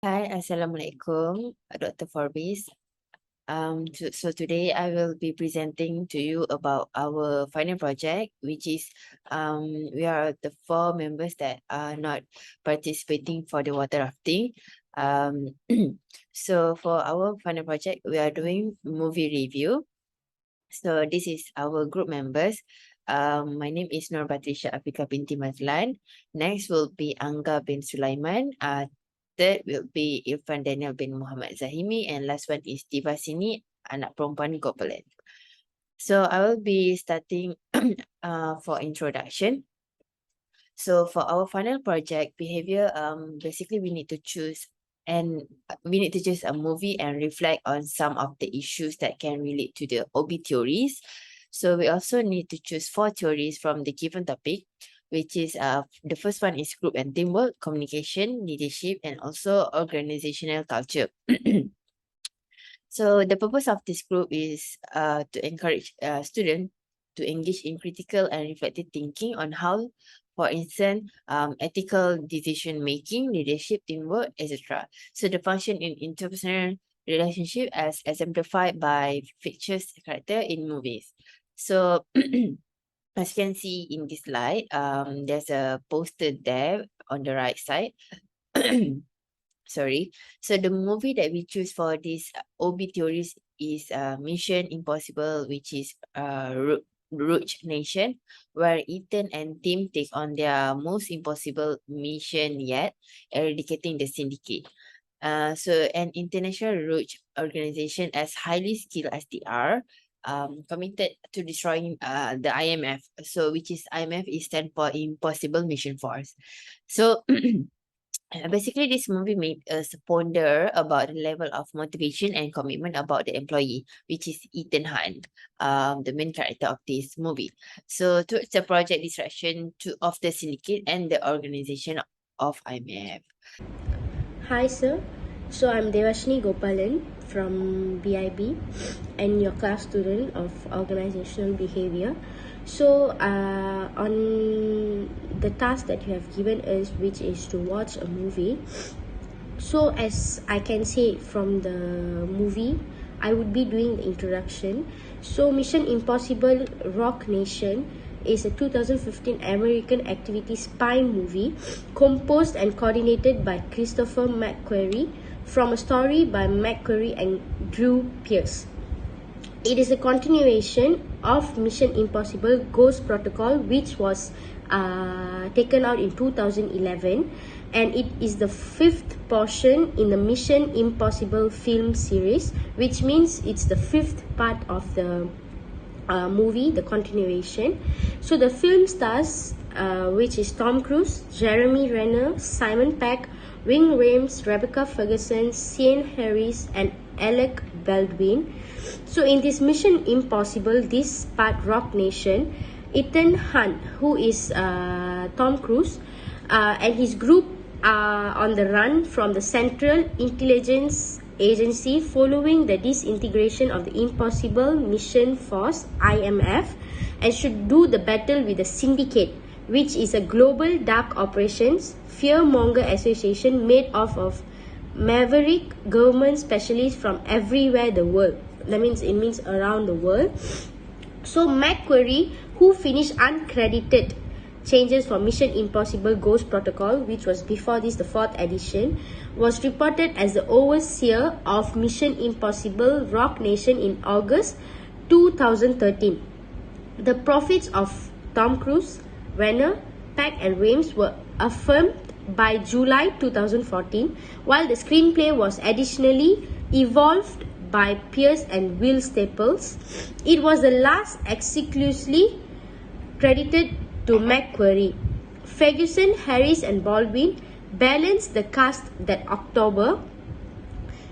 Hi, Assalamualaikum, Dr. Forbes. So today I will be presenting to you about our final project, which is we are the four members that are not participating for the water rafting. Um, so for our final project, we are doing movie review. So this is our group members. My name is Nur Batrisha Afika binti Mazlan. Next will be Angga bin Sulaiman. Third will be Irfan Daniel bin Muhammad Zahimi. And last one is Divasini, anak perempuan Gopalan. So I will be starting for introduction. So for our final project, behavior, basically we need to choose a movie and reflect on some of the issues that can relate to the OB theories. So we also need to choose 4 theories from the given topic, which is the first one is group and teamwork, communication, leadership, and also organizational culture. So the purpose of this group is to encourage students to engage in critical and reflective thinking on how, for instance, ethical decision making, leadership, teamwork, etc. So the function in interpersonal relationship as exemplified by fictitious character in movies. So as you can see in this slide, there's a poster there on the right side. Sorry. So the movie that we choose for this OB theories is Mission Impossible, which is Rogue Nation, where Ethan and Tim take on their most impossible mission yet, eradicating the syndicate. So an international rogue organization as highly skilled as they are, committed to destroying the IMF. So which is IMF is stand for Impossible Mission Force. So basically, this movie made us ponder about the level of motivation and commitment about the employee, which is Ethan Hunt, the main character of this movie. So, towards the project distraction of the syndicate and the organization of IMF. Hi sir, so I'm Devashni Gopalan from BIB and your class student of organizational behavior. So on the task that you have given us, which is to watch a movie, so as I can say from the movie, I would be doing the introduction. So Mission Impossible Rogue Nation is a 2015 American activity spy movie composed and coordinated by Christopher McQuarrie from a story by McQuarrie and Drew Pearce. It is a continuation of Mission Impossible Ghost Protocol, which was taken out in 2011, and it is the 5th portion in the Mission Impossible film series, which means it's the 5th part of the movie, the continuation. So the film stars, which is Tom Cruise, Jeremy Renner, Simon Pegg, Ving Rhames, Rebecca Ferguson, Sian Harris, and Alec Baldwin. So in this Mission Impossible, this part Rogue Nation, Ethan Hunt, who is Tom Cruise, and his group are on the run from the Central Intelligence Agency following the disintegration of the Impossible Mission Force (IMF), and should do the battle with the Syndicate, which is a global dark operations fearmonger association made up of maverick government specialists from everywhere the world. That means it means around the world. So McQuarrie, who finished uncredited changes for Mission Impossible Ghost Protocol, which was before this the 4th edition, was reported as the overseer of Mission Impossible Rogue Nation in August 2013. The profits of Tom Cruise, Renner, Pegg and Rhames were affirmed by July 2014, while the screenplay was additionally evolved by Pierce and Will Staples. It was the last exclusively credited to McQuarrie. Ferguson, Harris and Baldwin balanced the cast that October.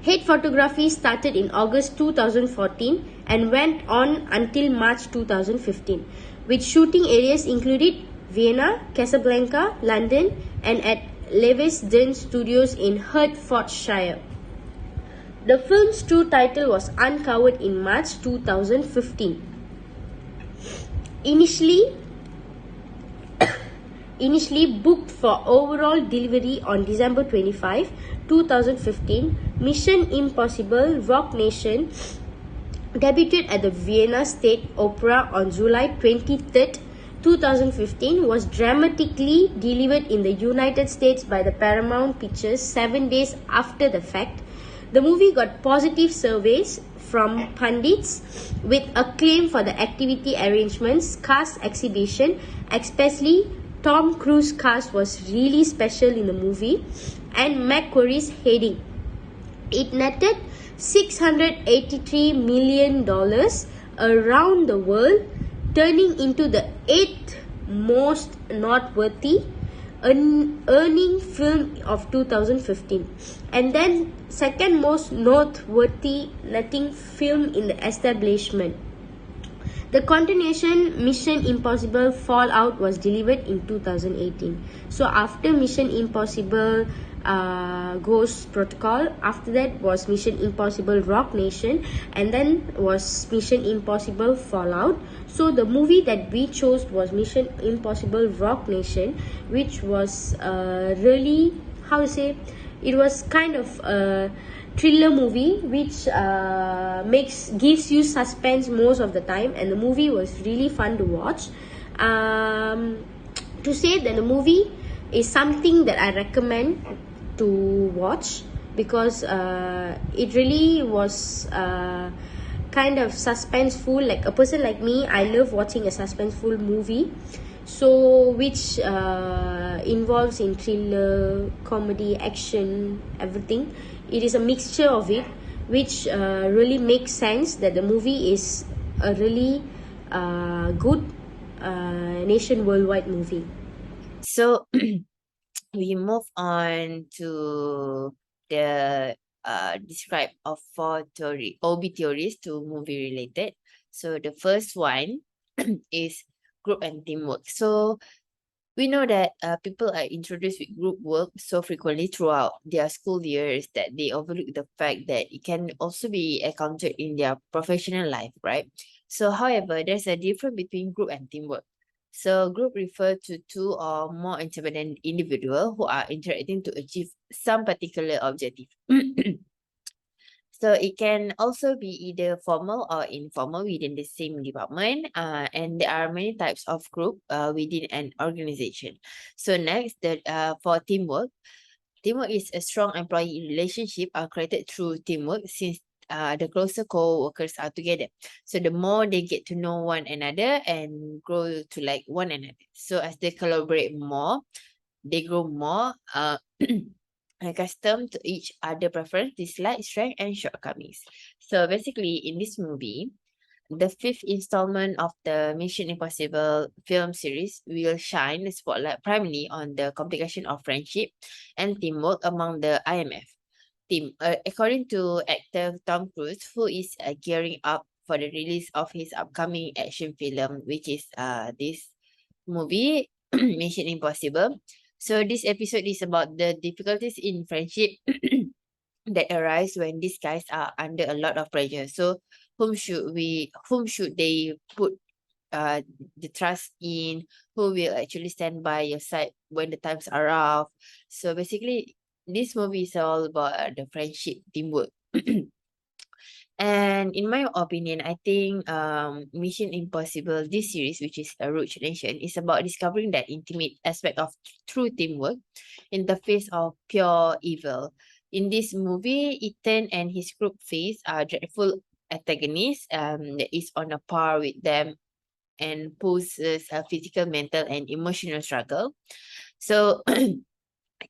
Head photography started in August 2014 and went on until March 2015, with shooting areas included Vienna, Casablanca, London, and at Leavesden Studios in Hertfordshire. The film's true title was uncovered in March 2015. Initially, initially booked for overall delivery on December 25, 2015, Mission Impossible Rock Nation debuted at the Vienna State Opera on July 23rd, 2015, was dramatically delivered in the United States by the Paramount Pictures 7 days after the fact. The movie got positive surveys from pundits with acclaim for the activity arrangements, cast exhibition, especially Tom Cruise cast was really special in the movie, and McQuarrie's heading. It netted $683 million around the world, turning into the 8th most noteworthy earning film of 2015, and then second most noteworthy netting film in the establishment. The continuation Mission Impossible Fallout was delivered in 2018. So after Mission Impossible Ghost Protocol, after that was Mission Impossible Rock Nation, and then was Mission Impossible Fallout. So the movie that we chose was Mission Impossible Rock Nation, which was really, how to say, it was kind of a thriller movie which gives you suspense most of the time, and the movie was really fun to watch. To say that the movie is something that I recommend to watch, because it really was kind of suspenseful. Like a person like me, I love watching a suspenseful movie, so which involves in thriller, comedy, action, everything. It is a mixture of it, which really makes sense that the movie is a really good nation worldwide movie. So we move on to the describe of 4 OB theories to movie related. So the first one is group and teamwork. So we know that people are introduced with group work so frequently throughout their school years that they overlook the fact that it can also be encountered in their professional life, right? So, however, there's a difference between group and teamwork. So, group refer to 2 or more independent individuals who are interacting to achieve some particular objective. So it can also be either formal or informal within the same department. And there are many types of group within an organization. So next, for teamwork, teamwork is a strong employee relationship created through teamwork, since the closer co-workers are together. So the more they get to know one another and grow to like one another. So as they collaborate more, they grow more accustomed to each other preference, dislike, strength, and shortcomings. So basically, in this movie, the 5th installment of the Mission Impossible film series will shine the spotlight primarily on the complication of friendship and teamwork among the IMF team. According to actor Tom Cruise, who is gearing up for the release of his upcoming action film, which is this movie, Mission Impossible. So this episode is about the difficulties in friendship that arise when these guys are under a lot of pressure. So whom should they put the trust in? Who will actually stand by your side when the times are rough? So basically, this movie is all about the friendship, teamwork. And in my opinion, I think Mission Impossible, this series, which is a Rogue Nation, is about discovering that intimate aspect of true teamwork in the face of pure evil. In this movie, Ethan and his group face a dreadful antagonist that is on a par with them and poses a physical, mental, and emotional struggle. So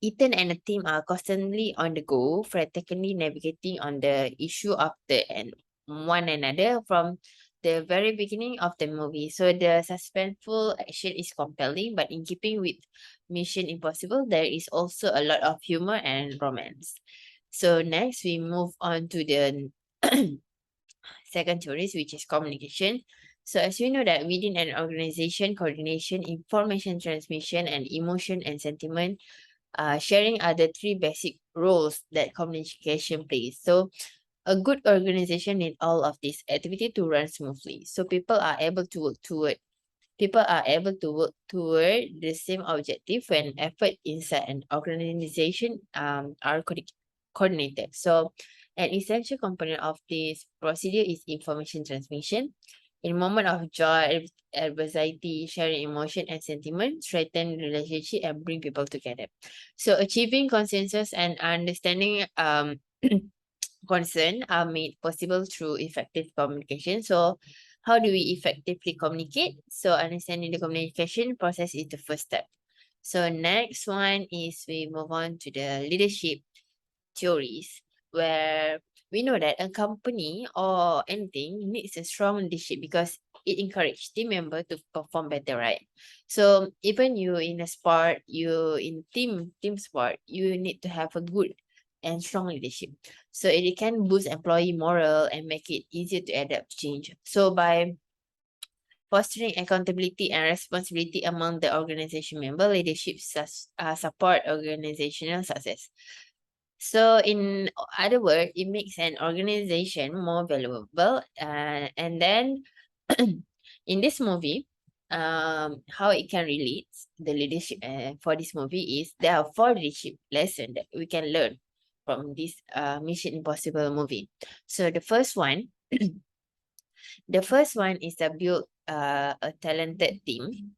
Ethan and the team are constantly on the go, frantically navigating on the issue of and one another from the very beginning of the movie. So the suspenseful action is compelling, but in keeping with Mission Impossible, there is also a lot of humor and romance. So next, we move on to the second theory, which is communication. So as we know that within an organization, coordination, information transmission, and emotion and sentiment sharing are the 3 basic roles that communication plays. So a good organization need all of this activity to run smoothly. So people are able to work toward people are able to work toward the same objective when effort inside an organization are coordinated. So an essential component of this procedure is information transmission. In moment of joy, adversity, sharing emotion and sentiment, strengthen relationship and bring people together. So achieving consensus and understanding concern are made possible through effective communication. So how do we effectively communicate? So understanding the communication process is the first step. So next one is we move on to the leadership theories, where we know that a company or anything needs a strong leadership because it encourages team member to perform better, right? So even you in a sport, you in team sport, you need to have a good and strong leadership. So it can boost employee morale and make it easier to adapt to change. So by fostering accountability and responsibility among the organization member, leadership support organizational success. So in other words, it makes an organization more valuable. And then in this movie, how it can relate the leadership for this movie is there are 4 leadership lessons that we can learn from this Mission Impossible movie. So the first one is to build a talented team.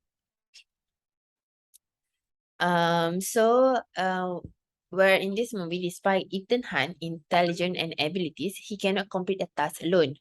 Where in this movie, despite Ethan Hunt intelligence and abilities, he cannot complete a task alone.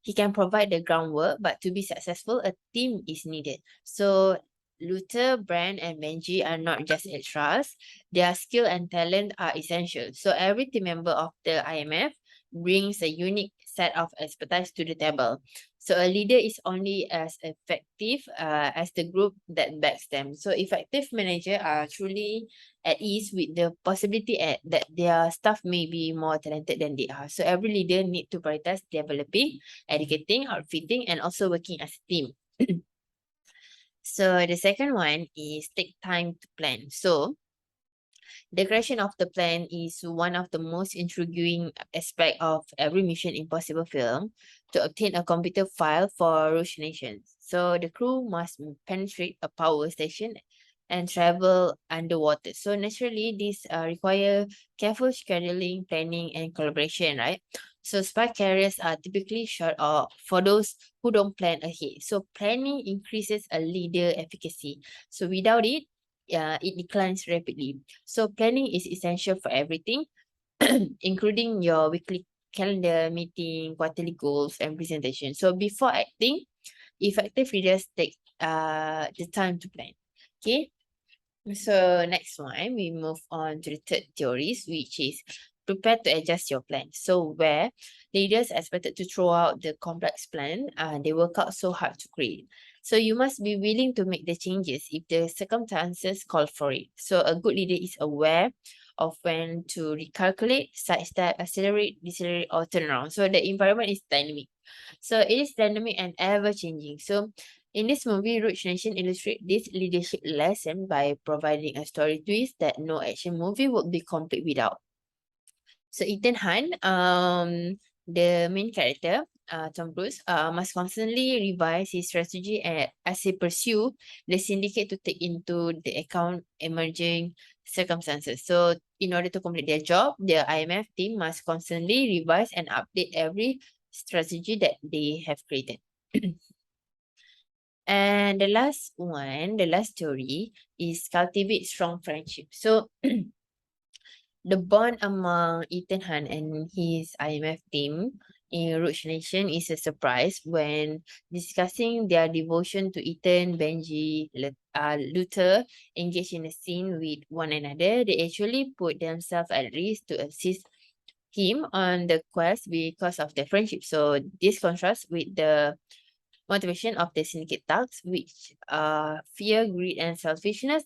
He can provide the groundwork, but to be successful, a team is needed. So Luther, Brand, and Benji are not just extras. Their skill and talent are essential. So every team member of the IMF brings a unique set of expertise to the table. So a leader is only as effective as the group that backs them. So effective managers are truly at ease with the possibility that their staff may be more talented than they are. So every leader need to prioritize developing, educating, outfitting, and also working as a team. So the second one is take time to plan. So the creation of the plan is one of the most intriguing aspect of every Mission Impossible film to obtain a computer file for Rogue Nation. So the crew must penetrate a power station and travel underwater. So naturally, this require careful scheduling, planning, and collaboration, right? So spy carriers are typically short of for those who don't plan ahead. So planning increases a leader efficacy. So without it, it declines rapidly. So planning is essential for everything, including your weekly calendar, meeting, quarterly goals, and presentation. So before acting, effective leaders take the time to plan. Okay. So next one, we move on to the third theories, which is prepare to adjust your plan. So where leaders are expected to throw out the complex plan, they work out so hard to create. So you must be willing to make the changes if the circumstances call for it. So a good leader is aware of when to recalculate, sidestep, accelerate, decelerate, or turn around. So the environment is dynamic. So it is dynamic and ever changing. So in this movie, Rogue Nation illustrates this leadership lesson by providing a story twist that no action movie would be complete without. So Ethan Hunt, the main character, Tom Cruise, must constantly revise his strategy as he pursue the syndicate to take into the account emerging circumstances. So in order to complete their job, the IMF team must constantly revise and update every strategy that they have created. And the last one, the last theory is cultivate strong friendship. So the bond among Ethan Hunt and his IMF team in Rogue Nation is a surprise when discussing their devotion to Ethan, Benji, Luther engage in a scene with one another. They actually put themselves at risk to assist him on the quest because of their friendship. So this contrasts with the motivation of the syndicate tasks, which are fear, greed, and selfishness.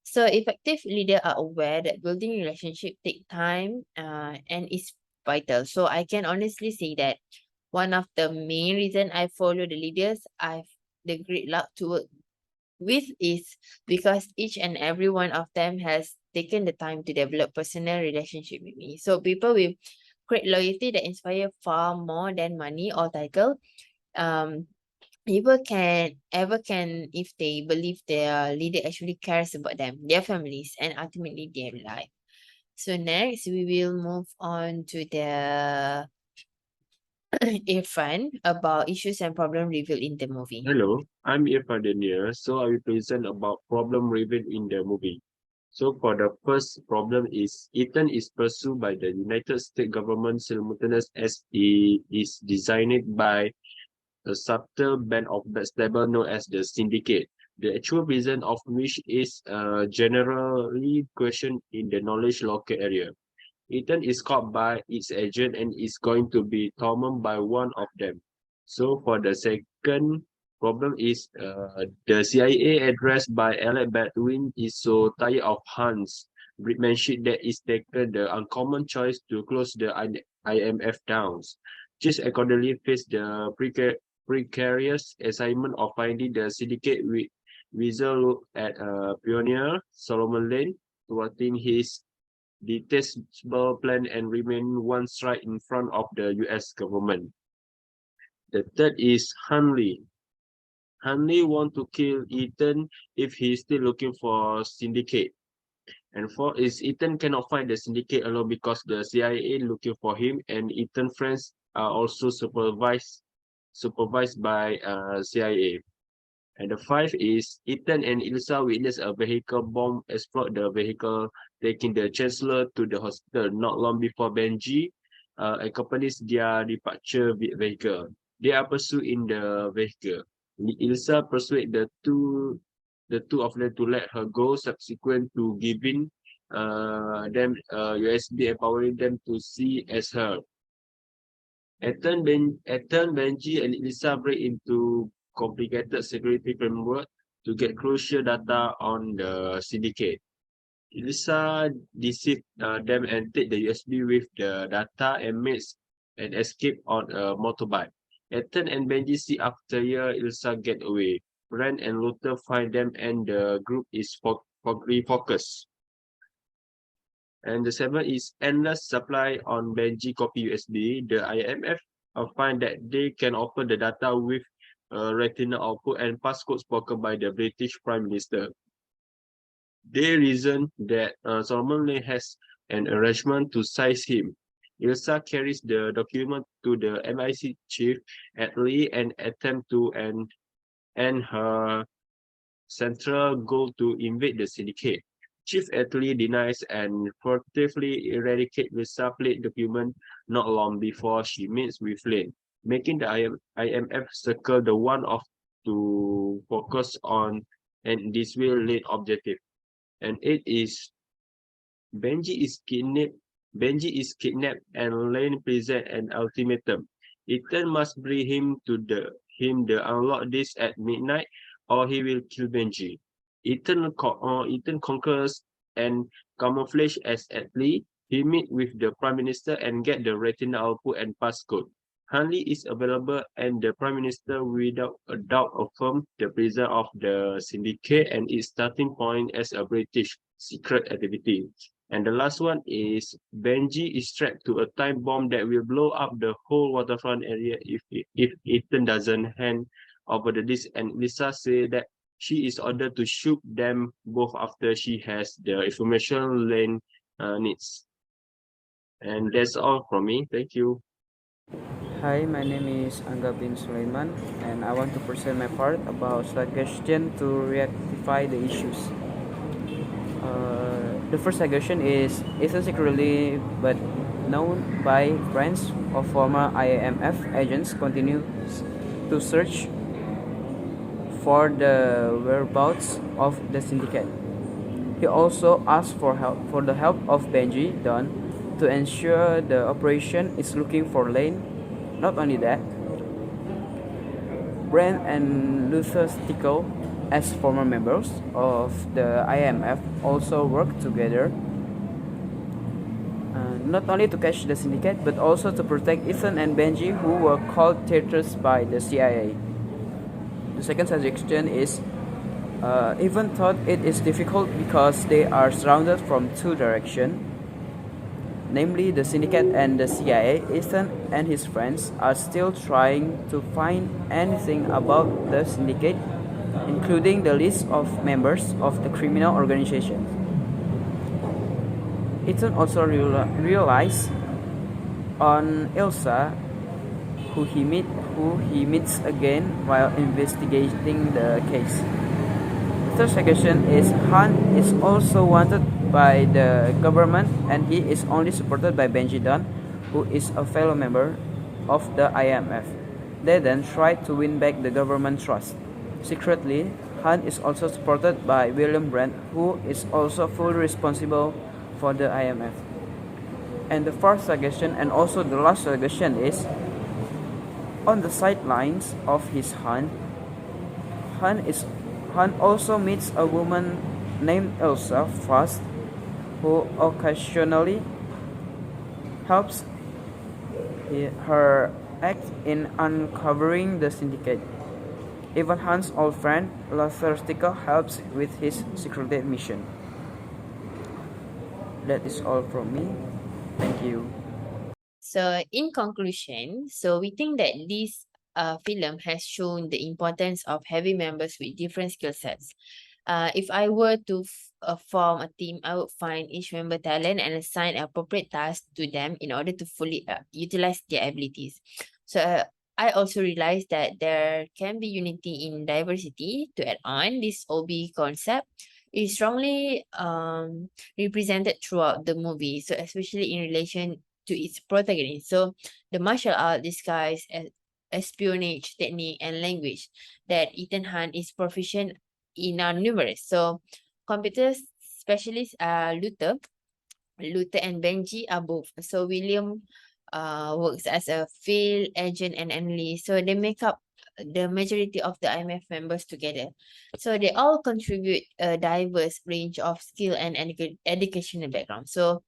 So effective leaders are aware that building relationship take time and is vital. So I can honestly say that one of the main reason I follow the leaders I've the great luck to work with is because each and every one of them has taken the time to develop personal relationship with me. So people with great loyalty that inspire far more than money or title. Um people can if they believe their leader actually cares about them, their families, and ultimately their life. So next we will move on to the Irfan about issues and problem revealed in the movie. Hello, I'm Irfan Daniel. So I will present about problem revealed in the movie. So for the first problem is Ethan is pursued by the United States government simultaneous as he is designed by a subtle band of backstabbers known as the Syndicate. The actual reason of which is generally questioned in the knowledge locker area. Ethan is caught by its agent and is going to be tormented by one of them. So for the second problem is the CIA addressed by Alec Baldwin is so tired of Hans Brickmanship that it's taken the uncommon choice to close the IMF down. Just accordingly face the precarious assignment of finding the syndicate with Weasel look at pioneer Solomon Lane thwarting his detestable plan and remain one stride in front of the US government. The third is Hanley. Hanley want to kill Ethan if he's still looking for syndicate. And fourth is Ethan cannot find the syndicate alone because the CIA looking for him and Ethan friends are also supervised by CIA. And the five is Ethan and Ilsa witness a vehicle bomb explode the vehicle, taking the Chancellor to the hospital not long before Benji accompanies their departure vehicle. They are pursued in the vehicle. Ilsa persuade the two of them to let her go, subsequent to giving them USB, empowering them to see as her. Ethan, Benji, and Lisa break into complicated security framework to get crucial data on the syndicate. Lisa deceives them and take the USB with the data and makes an escape on a motorbike. Ethan and Benji see after Ilsa get away. Brent and Luther find them and the group is refocused. And the seventh is endless supply on Benji copy USB. The IMF find that they can open the data with retina output and passcode spoken by the British Prime Minister. They reason that Solomon Lane has an arrangement to seize him. Ilsa carries the document to the MI6 chief Atlee and attempt to end her central goal to invade the syndicate. Chief Atlee denies and furtively eradicates the sublet document not long before she meets with Lane, making the IMF circle the one of to focus on and this will Lane objective. And it is Benji is kidnapped and Lane present an ultimatum. Ethan must bring him the unlock this at midnight or he will kill Benji. Ethan conquers and camouflage as Atlee. He meet with the Prime Minister and get the retina output and passcode. Hanley is available and the Prime Minister without a doubt affirmed the presence of the syndicate and its starting point as a British secret activity. And the last one is Benji is strapped to a time bomb that will blow up the whole waterfront area if Ethan doesn't hand over the disc. And Lisa said that she is ordered to shoot them both after she has the information Lane needs. And that's all from me. Thank you. Hi, my name is Angga bin Sulaiman, and I want to present my part about suggestion to rectify the issues. The first suggestion is Ethan secretly but known by friends of former IMF agents continues to search for the whereabouts of the syndicate. He also asked for the help of Benji Dunn to ensure the operation is looking for Lane. Not only that, Brent and Luther Stickle, as former members of the IMF, also work together not only to catch the syndicate but also to protect Ethan and Benji, who were called traitors by the CIA. The second suggestion is Ethan thought it is difficult because they are surrounded from two directions. namely the syndicate and the CIA, Ethan and his friends are still trying to find anything about the syndicate, including the list of members of the criminal organization. Ethan also relies on Ilsa, who he meets again while investigating the case. The third suggestion is Han is also wanted by the government, and he is only supported by Benji Dunn, who is a fellow member of the IMF. They then try to win back the government trust. Secretly, Han is also supported by William Brandt, who is also fully responsible for the IMF. And the fourth suggestion, and also the last suggestion, is on the sidelines of his Han also meets a woman named Elsa Fast, who occasionally helps her act in uncovering the syndicate. Even Han's old friend Lothar Sticker helps with his secret mission. That is all from me. Thank you. So in conclusion, we think that this film has shown the importance of having members with different skill sets. If I were to form a team, I would find each member talent and assign appropriate tasks to them in order to fully utilize their abilities. So I also realized that there can be unity in diversity. To add on, this OB concept is strongly represented throughout the movie. So especially in relation to its protagonist. So the martial art, disguise, espionage technique, and language that Ethan Hunt is proficient in are numerous. So computer specialists are Luther and Benji are both. So William works as a field agent and analyst. So they make up the majority of the IMF members together. So they all contribute a diverse range of skill and educational background. So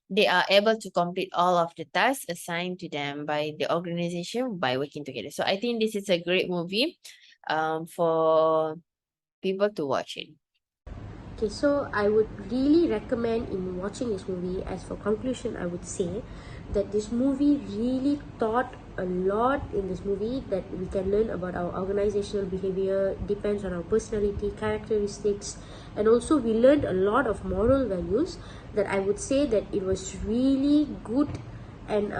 they are able to complete all of the tasks assigned to them by the organization by working together. So I think this is a great movie for people to watch it. Okay, so I would really recommend in watching this movie. As for conclusion, I would say that this movie really taught a lot in this movie that we can learn about our organizational behavior, depends on our personality, characteristics, and also we learned a lot of moral values that I would say that it was really good and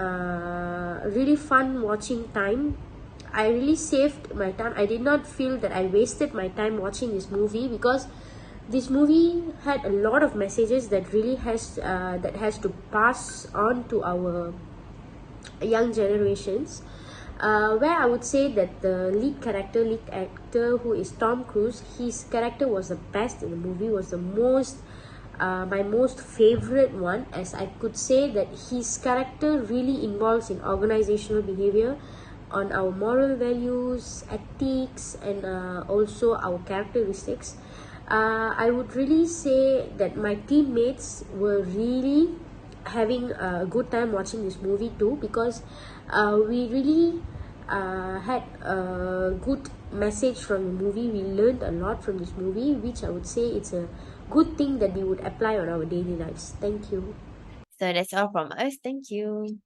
really fun watching time. I really saved my time. I did not feel that I wasted my time watching this movie, because this movie had a lot of messages that really has to pass on to our young generations, where I would say that the lead actor, who is Tom Cruise, his character was the best in the movie, was the most my most favorite one, as I could say that his character really involves in organizational behavior, on our moral values, ethics, and also our characteristics. I would really say that my teammates were really having a good time watching this movie too, because we really had a good message from the movie. We learned a lot from this movie, which I would say it's a good thing that we would apply on our daily lives. Thank you. So that's all from us. Thank you.